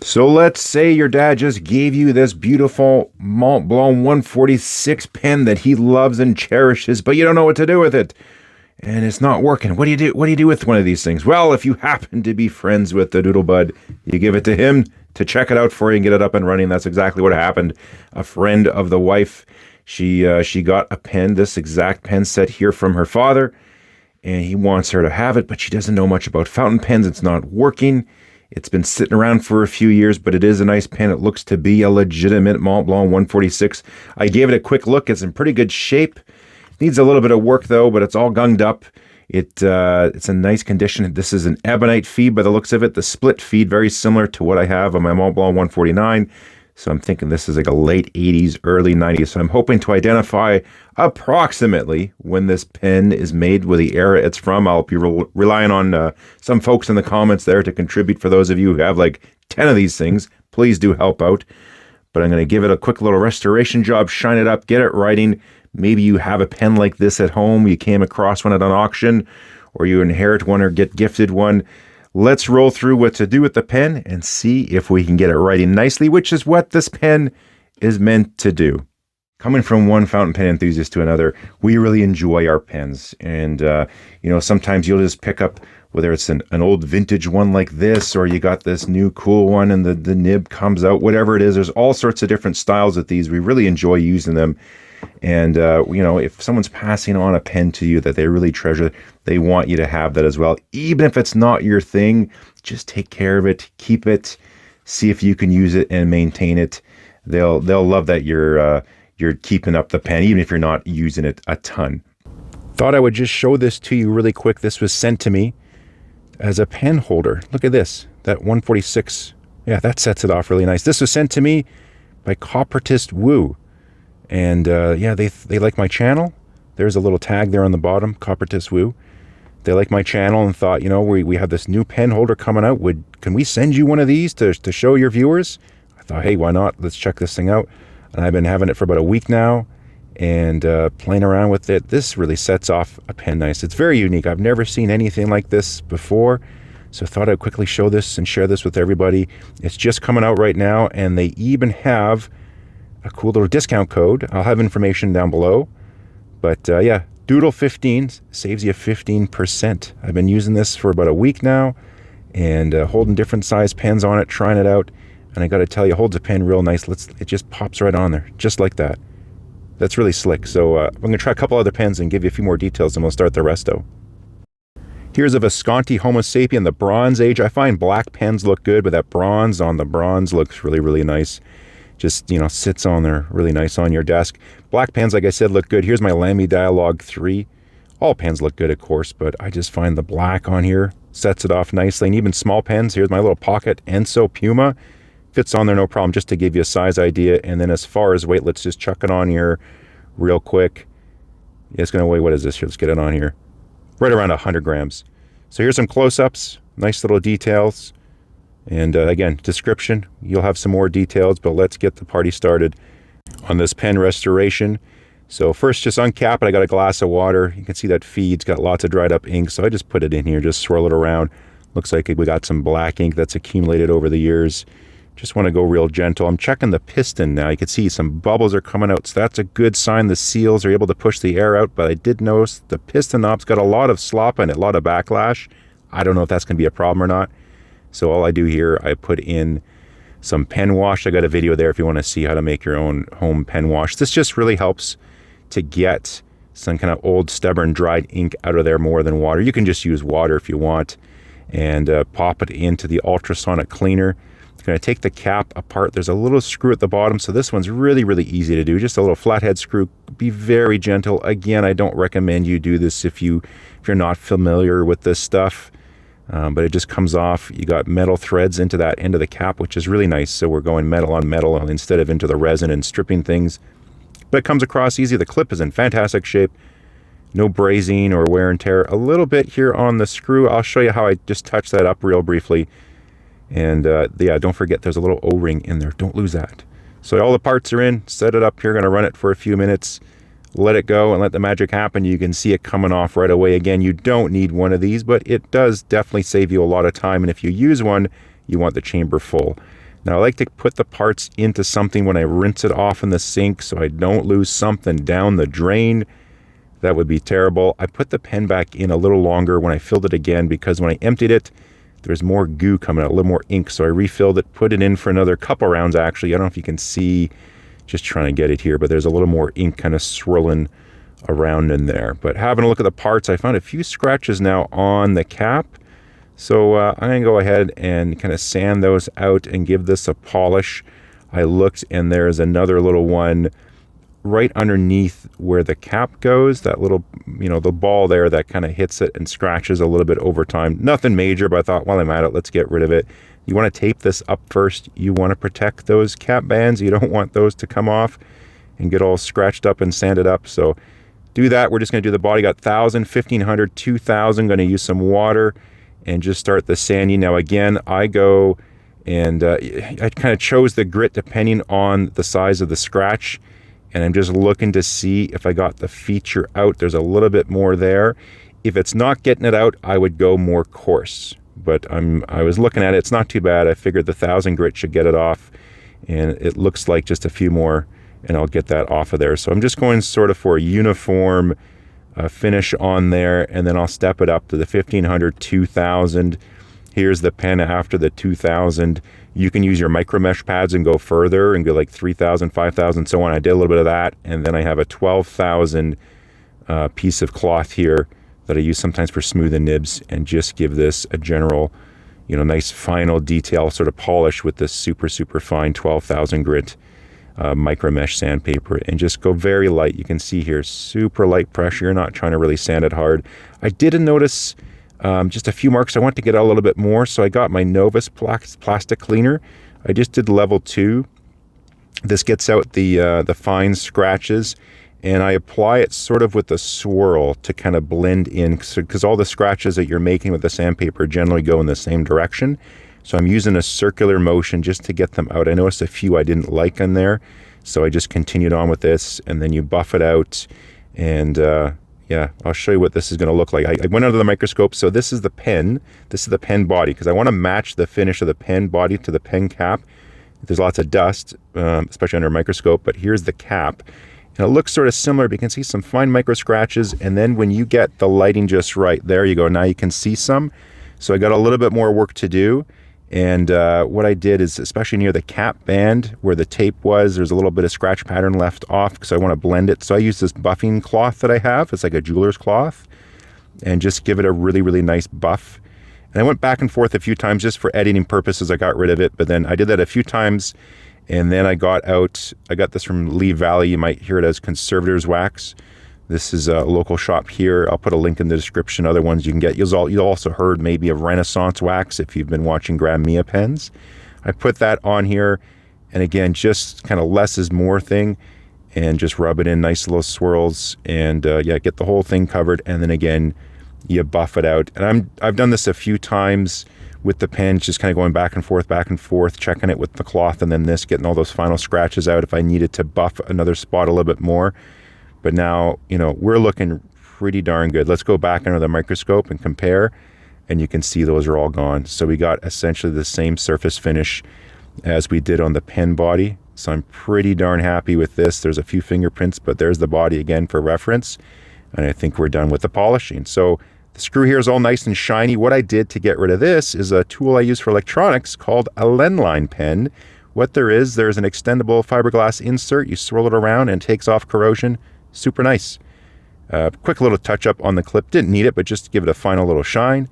So let's say your dad just gave you this beautiful Montblanc 146 pen that he loves and cherishes, but you don't know what to do with it. And it's not working. What do you do? What do you do with one of these things? Well, if you happen to be friends with the Doodlebud, you give it to him to check it out for you and get it up and running. That's exactly what happened. A friend of the wife, she got a pen, this exact pen set here from her father, and he wants her to have it, but she doesn't know much about fountain pens. It's not working. It's been sitting around for a few years, but it is a nice pen. It looks to be a legitimate Montblanc 146. I gave it a quick look. It's in pretty good shape. Needs a little bit of work though, but it's all gunged up. It's a nice condition. This is an ebonite feed by the looks of it. The split feed, very similar to what I have on my Montblanc 149. So I'm thinking this is like a late 80s, early 90s. So I'm hoping to identify approximately when this pen is made, with the era it's from. I'll be relying on some folks in the comments there to contribute. For those of you who have like 10 of these things, please do help out. But I'm going to give it a quick little restoration job, shine it up, get it writing. Maybe you have a pen like this at home. You came across one at an auction, or you inherit one or get gifted one. Let's roll through what to do with the pen and see if we can get it writing nicely, which is what this pen is meant to do. Coming from one fountain pen enthusiast to another, we really enjoy our pens. And, sometimes you'll just pick up, whether it's an old vintage one like this, or you got this new cool one and the nib comes out, whatever it is. There's all sorts of different styles with these. We really enjoy using them. And, if someone's passing on a pen to you that they really treasure, they want you to have that as well. Even if it's not your thing, just take care of it, keep it, see if you can use it and maintain it. They'll love that you're keeping up the pen, even if you're not using it a ton. Thought I would just show this to you really quick. This was sent to me as a pen holder. Look at this, that 146. Yeah, that sets it off really nice. This was sent to me by Coppertist.wu. And they like my channel. There's a little tag there on the bottom, Coppertist.wu. They like my channel and thought, we have this new pen holder coming out. Can we send you one of these to show your viewers? I thought, hey, why not? Let's check this thing out. And I've been having it for about a week now and playing around with it. This really sets off a pen nice. It's very unique. I've never seen anything like this before. So I thought I'd quickly show this and share this with everybody. It's just coming out right now, and they even have a cool little discount code. I'll have information down below. But Doodle15 saves you 15%. I've been using this for about a week now and holding different size pens on it, trying it out. And I got to tell you, it holds a pen real nice. It just pops right on there, just like that. That's really slick. So I'm going to try a couple other pens and give you a few more details, and we'll start the resto. Here's a Visconti Homo Sapien, the Bronze Age. I find black pens look good, but that bronze on the bronze looks really, really nice. Just, sits on there really nice on your desk. Black pens, like I said, look good. Here's my Lamy Dialogue 3. All pens look good, of course, but I just find the black on here sets it off nicely. And even small pens, here's my little pocket Enso Puma. Fits on there no problem, just to give you a size idea. And then as far as weight, let's just chuck it on here real quick. Yeah, it's going to weigh, what is this here? Let's get it on here. Right around 100 grams. So here's some close-ups, nice little details. And again, description, you'll have some more details, but let's get the party started on this pen restoration. So first, just uncap it. I got a glass of water. You can see that feed's got lots of dried up ink, so I just put it in here, just swirl it around. Looks like we got some black ink that's accumulated over the years. Just want to go real gentle. I'm checking the piston now. You can see some bubbles are coming out, so that's a good sign. The seals are able to push the air out, but I did notice the piston knob's got a lot of slop in it, a lot of backlash. I don't know if that's going to be a problem or not. So all I do here, I put in some pen wash. I got a video there if you want to see how to make your own home pen wash. This just really helps to get some kind of old, stubborn, dried ink out of there more than water. You can just use water if you want, and pop it into the ultrasonic cleaner. I'm going to take the cap apart. There's a little screw at the bottom, so this one's really, really easy to do. Just a little flathead screw. Be very gentle. Again, I don't recommend you do this if you're not familiar with this stuff. But it just comes off. You got metal threads into that end of the cap, which is really nice. So we're going metal on metal instead of into the resin and stripping things. But it comes across easy. The clip is in fantastic shape. No brazing or wear and tear. A little bit here on the screw. I'll show you how I just touch that up real briefly. And don't forget there's a little O-ring in there. Don't lose that. So all the parts are in. Set it up here. Going to run it for a few minutes. Let it go and let the magic happen. You can see it coming off right away. Again, you don't need one of these, but it does definitely save you a lot of time. And if you use one, you want the chamber full. Now I like to put the parts into something when I rinse it off in the sink so I don't lose something down the drain. That would be terrible. I put the pen back in a little longer when I filled it again because when I emptied it, there's more goo coming out, a little more ink. So I refilled it, put it in for another couple rounds actually. I don't know if you can see, just trying to get it here, but there's a little more ink kind of swirling around in there. But having a look at the parts, I found a few scratches now on the cap. So I'm going to go ahead and kind of sand those out and give this a polish. I looked and there's another little one right underneath where the cap goes, that little, the ball there that kind of hits it and scratches a little bit over time. Nothing major, but I thought while I'm at it, let's get rid of it. You want to tape this up first. You want to protect those cap bands. You don't want those to come off and get all scratched up and sanded up. So do that. We're just going to do the body. Got 1,000, 1,500, 2,000. Going to use some water and just start the sanding. Now again, I go and I kind of chose the grit depending on the size of the scratch, and I'm just looking to see if I got the feature out. There's a little bit more there. If it's not getting it out, I would go more coarse, but I was looking at it. It's not too bad. I figured the 1,000 grit should get it off, and it looks like just a few more and I'll get that off of there. So I'm just going sort of for a uniform finish on there, and then I'll step it up to the 1,500, 2,000. Here's the pen after the 2,000. You can use your micro mesh pads and go further and go like 3,000, 5,000, so on. I did a little bit of that, and then I have a 12,000 piece of cloth here that I use sometimes for smoothing nibs, and just give this a general, nice final detail sort of polish with this super, super fine 12,000 grit micro mesh sandpaper, and just go very light. You can see here, super light pressure. You're not trying to really sand it hard. I did notice just a few marks. I want to get out a little bit more, so I got my Novus plastic cleaner. I just did level 2. This gets out the fine scratches, and I apply it sort of with a swirl to kind of blend in, because all the scratches that you're making with the sandpaper generally go in the same direction. So I'm using a circular motion just to get them out. I noticed a few I didn't like in there, so I just continued on with this, and then you buff it out, and yeah, I'll show you what this is going to look like. I went under the microscope. So this is the pen. This is the pen body, because I want to match the finish of the pen body to the pen cap. There's lots of dust, especially under a microscope, but here's the cap. And it looks sort of similar, but you can see some fine micro scratches, and then when you get the lighting just right, there you go. Now you can see some. So I got a little bit more work to do. And what I did is, especially near the cap band where the tape was, there's a little bit of scratch pattern left off because I want to blend it. So I use this buffing cloth that I have. It's like a jeweler's cloth, and just give it a really, really nice buff. And I went back and forth a few times just for editing purposes. I got rid of it, but then I did that a few times, and then I got this from Lee Valley. You might hear it as Conservator's Wax. This is a local shop here. I'll put a link in the description. Other ones you can get. You'll also heard maybe of Renaissance Wax if you've been watching Graham Mia pens. I put that on here, and again, just kind of less is more thing, and just rub it in nice little swirls, and yeah, get the whole thing covered, and then again, you buff it out. And I've done this a few times with the pen, just kind of going back and forth, checking it with the cloth, and then this, getting all those final scratches out if I needed to buff another spot a little bit more. But now, we're looking pretty darn good. Let's go back under the microscope and compare, and you can see those are all gone. So we got essentially the same surface finish as we did on the pen body. So I'm pretty darn happy with this. There's a few fingerprints, but there's the body again for reference. And I think we're done with the polishing. So the screw here is all nice and shiny. What I did to get rid of this is a tool I use for electronics called a Lenline pen. What there's an extendable fiberglass insert. You swirl it around and it takes off corrosion. Super nice. Quick little touch up on the clip. Didn't need it, but just to give it a final little shine.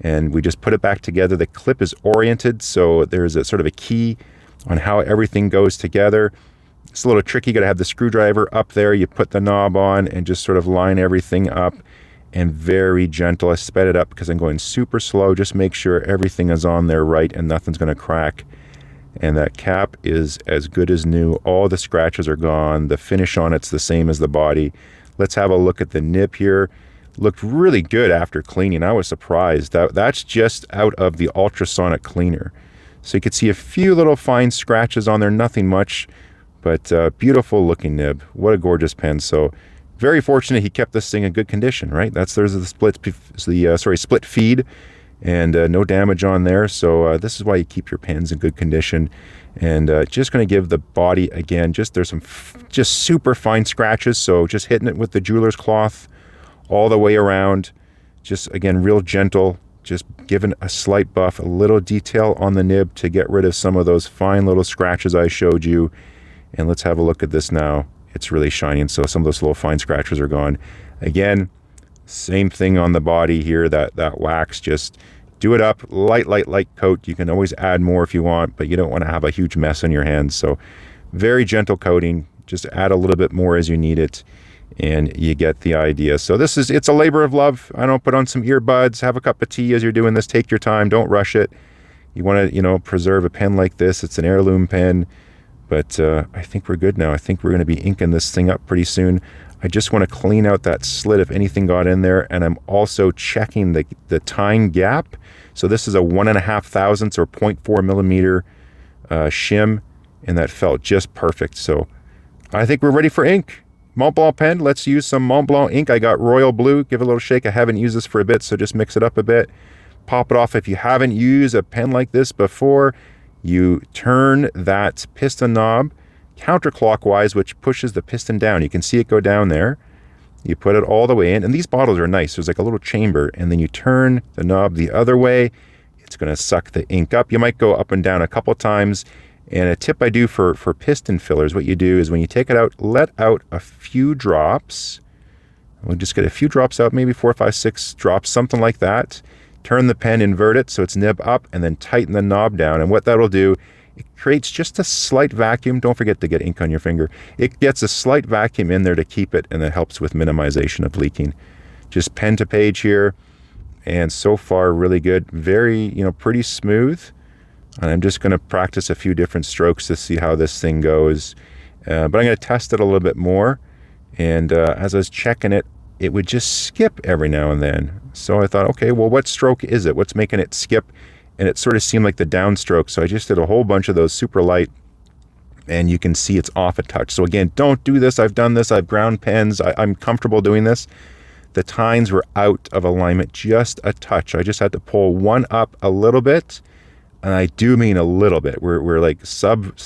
And we just put it back together. The clip is oriented, so there's a sort of a key on how everything goes together. It's a little tricky. You got to have the screwdriver up there. You put the knob on and just sort of line everything up, and very gentle. I sped it up because I'm going super slow. Just make sure everything is on there right and nothing's going to crack. And that cap is as good as new. All the scratches are gone. The finish on it's the same as the body. Let's have a look at the nib here. Looked really good after cleaning. I was surprised. That's just out of the ultrasonic cleaner. So you could see a few little fine scratches on there, nothing much, but beautiful looking nib. What a gorgeous pen. So very fortunate he kept this thing in good condition, right? There's the split feed. and no damage on there. So this is why you keep your pens in good condition. And just going to give the body again, there's some just super fine scratches. So just hitting it with the jeweler's cloth all the way around. Just again, real gentle, just giving a slight buff, a little detail on the nib to get rid of some of those fine little scratches I showed you. And let's have a look at this now. It's really shining, so some of those little fine scratches are gone. Again, same thing on the body here, that wax, just do it up, light coat. You can always add more if you want, but you don't want to have a huge mess on your hands. So very gentle coating, just add a little bit more as you need it, and you get the idea. So it's a labor of love. I don't put on some earbuds, have a cup of tea as you're doing this, take your time, don't rush it. You want to, preserve a pen like this. It's an heirloom pen, but I think we're good now. I think we're going to be inking this thing up pretty soon. I just want to clean out that slit if anything got in there, and I'm also checking the tine gap. So this is a 1.5 thousandths or 0.4 millimeter shim, and that felt just perfect. So I think we're ready for ink. Montblanc pen, let's use some Montblanc ink. I got royal blue, give it a little shake. I haven't used this for a bit, so just mix it up a bit. Pop it off. If you haven't used a pen like this before, you turn that piston knob counterclockwise, which pushes the piston down. You can see it go down there. You put it all the way in, and these bottles are nice. There's like a little chamber, and then you turn the knob the other way. It's going to suck the ink up. You might go up and down a couple times. And a tip I do for piston fillers, what you do is when you take it out, let out a few drops. We'll just get a few drops out, maybe 4, 5, 6 drops, something like that. Turn the pen, invert it so it's nib up, and then tighten the knob down. And what that'll do, it creates just a slight vacuum. Don't forget to get ink on your finger. It gets a slight vacuum in there to keep it, and that helps with minimization of leaking. Just pen to page here, and so far really good. Very, pretty smooth. And I'm just going to practice a few different strokes to see how this thing goes. But I'm going to test it a little bit more. And as I was checking it, it would just skip every now and then. So I thought, okay, well, what stroke is it? What's making it skip? And it sort of seemed like the downstroke. So I just did a whole bunch of those super light, and you can see it's off a touch. So again, don't do this. I've done this. I've ground pens. I'm comfortable doing this. The tines were out of alignment just a touch. I just had to pull one up a little bit. And I do mean a little bit. We're like sub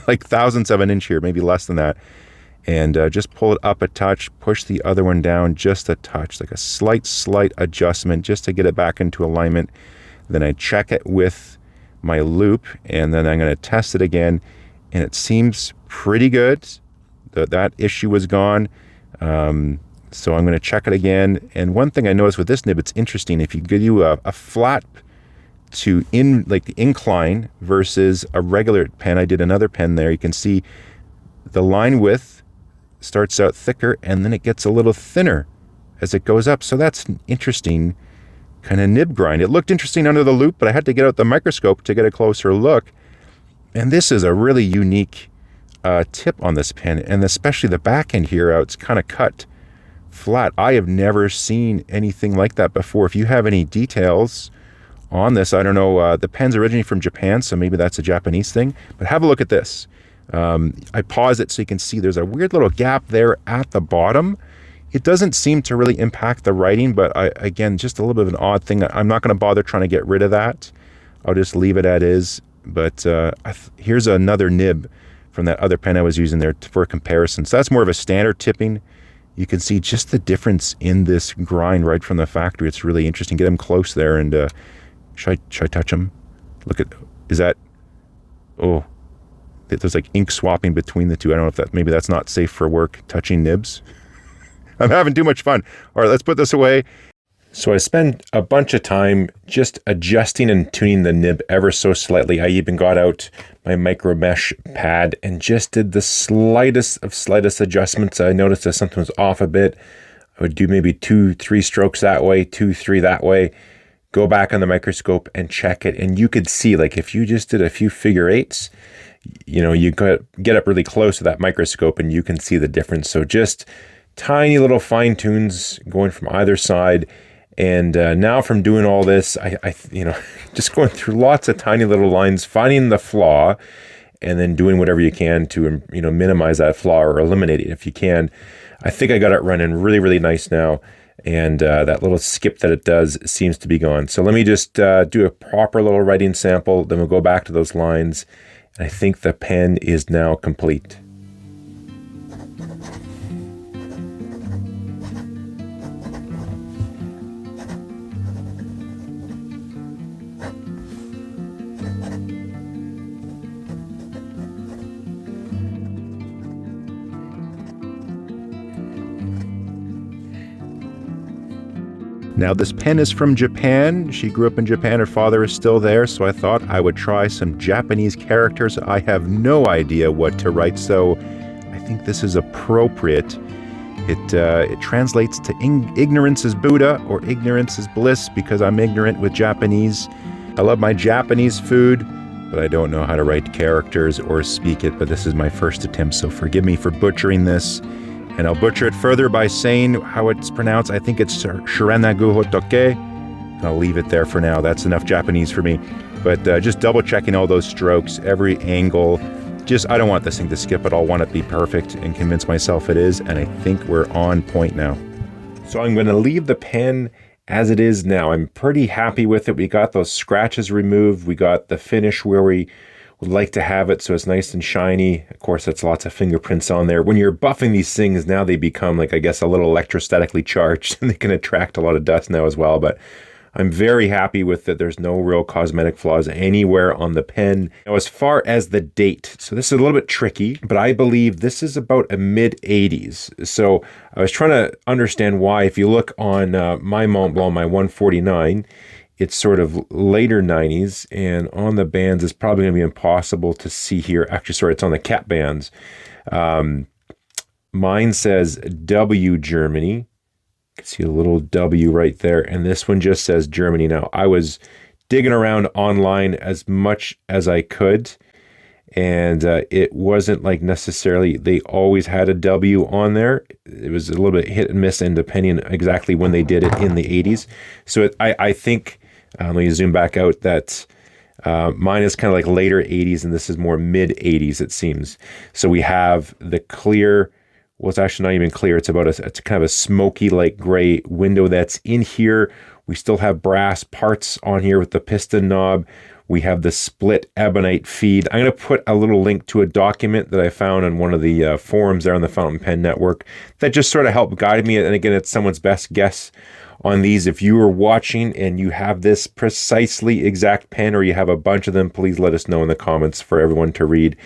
like thousandths of an inch here, maybe less than that. And just pull it up a touch, push the other one down just a touch, like a slight adjustment just to get it back into alignment. Then I check it with my loop, and then I'm going to test it again, and it seems pretty good. That issue was gone. So I'm going to check it again. And one thing I noticed with this nib, it's interesting. If you give you a flat to the incline versus a regular pen, I did another pen there, you can see the line width starts out thicker and then it gets a little thinner as it goes up. So that's an interesting kind of nib grind. It looked interesting under the loop, but I had to get out the microscope to get a closer look. And this is a really unique tip on this pen, and especially the back end here, it's kind of cut flat. I have never seen anything like that before. If you have any details on this, I don't know, the pen's originally from Japan, so maybe that's a Japanese thing, but have a look at this. I pause it so you can see there's a weird little gap there at the bottom. It doesn't seem to really impact the writing, but again, just a little bit of an odd thing. I'm not going to bother trying to get rid of that. I'll just leave it as is. But here's another nib from that other pen I was using there for comparison. So that's more of a standard tipping. You can see just the difference in this grind right from the factory. It's really interesting. Get them close there, and should I touch them? Look at, is that, oh, there's like ink swapping between the two. I don't know if maybe that's not safe for work, touching nibs. I'm having too much fun. All right, let's put this away. So I spent a bunch of time just adjusting and tuning the nib ever so slightly. I even got out my micro mesh pad and just did the slightest adjustments. I noticed that something was off a bit. I would do maybe 2-3 strokes that way, 2-3 that way. Go back on the microscope and check it, and you could see, like, if you just did a few figure eights, you get up really close to that microscope and you can see the difference. So just tiny little fine tunes going from either side. And now from doing all this, I just going through lots of tiny little lines, finding the flaw, and then doing whatever you can to minimize that flaw or eliminate it if you can. I think I got it running really, really nice now. and that little skip that it does seems to be gone. So let me just do a proper little writing sample, then we'll go back to those lines. And I think the pen is now complete. Now this pen is from Japan. She grew up in Japan. Her father is still there, so I thought I would try some Japanese characters. I have no idea what to write, so I think this is appropriate. It translates to ignorance is Buddha or ignorance is bliss because I'm ignorant with Japanese. I love my Japanese food, but I don't know how to write characters or speak it, but this is my first attempt, so forgive me for butchering this. And I'll butcher it further by saying how it's pronounced. I think it's Shiranagu Hotoke. I'll leave it there for now. That's enough Japanese for me. But just double checking all those strokes, every angle. I don't want this thing to skip at all. I want it to be perfect and convince myself it is. And I think we're on point now. So I'm going to leave the pen as it is now. I'm pretty happy with it. We got those scratches removed. We got the finish where we would like to have it so it's nice and shiny. Of course, that's lots of fingerprints on there. When you're buffing these things, now they become like, I guess, a little electrostatically charged and they can attract a lot of dust now as well. But I'm very happy with it. There's no real cosmetic flaws anywhere on the pen. Now, as far as the date, so this is a little bit tricky, but I believe this is about a mid-80s. So I was trying to understand why. If you look on my Montblanc, my 149, it's sort of later 90s, and on the bands, it's probably going to be impossible to see here. Actually, sorry, it's on the cap bands. Mine says W Germany. You can see a little W right there, and this one just says Germany. Now, I was digging around online as much as I could, and it wasn't like necessarily they always had a W on there. It was a little bit hit and miss, and depending exactly when they did it in the 80s. So I think... let me zoom back out that mine is kind of like later 80s and this is more mid 80s, it seems. So we have the clear, well, it's actually not even clear. It's it's kind of a smoky like gray window that's in here. We still have brass parts on here with the piston knob. We have the split ebonite feed. I'm going to put a little link to a document that I found on one of the forums there on the Fountain Pen Network that just sort of helped guide me. And again, it's someone's best guess on these. If you are watching and you have this precisely exact pen or you have a bunch of them, please let us know in the comments for everyone to read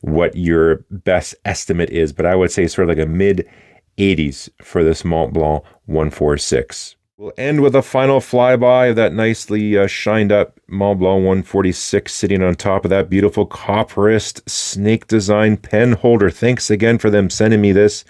what your best estimate is. But I would say sort of like a mid 80s for this Montblanc 146. We'll end with a final flyby of that nicely shined up Montblanc 146 sitting on top of that beautiful Coppertist snake design pen holder. Thanks again for them sending me this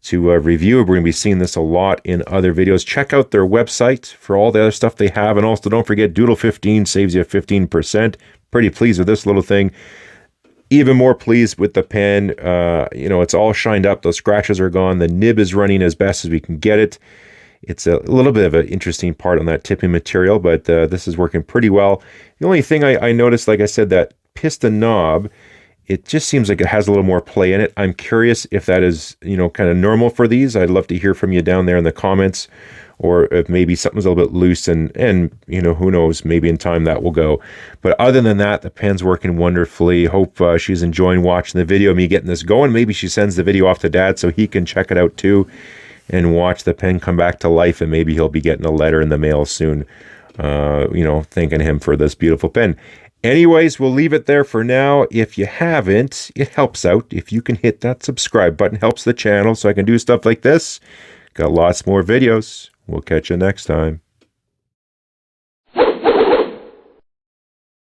to review. We're going to be seeing this a lot in other videos. Check out their website for all the other stuff they have. And also don't forget, Doodle 15 saves you 15%. Pretty pleased with this little thing. Even more pleased with the pen. It's all shined up. Those scratches are gone. The nib is running as best as we can get it. It's a little bit of an interesting part on that tipping material, but this is working pretty well. The only thing I noticed, like I said, that piston knob, it just seems like it has a little more play in it. I'm curious if that is, kind of normal for these. I'd love to hear from you down there in the comments, or if maybe something's a little bit loose and who knows, maybe in time that will go. But other than that, the pen's working wonderfully. Hope she's enjoying watching the video, me getting this going. Maybe she sends the video off to Dad so he can check it out too and watch the pen come back to life, and maybe he'll be getting a letter in the mail soon, thanking him for this beautiful pen. Anyways, we'll leave it there for now. If you haven't, it helps out. If you can hit that subscribe button, helps the channel so I can do stuff like this. Got lots more videos. We'll catch you next time.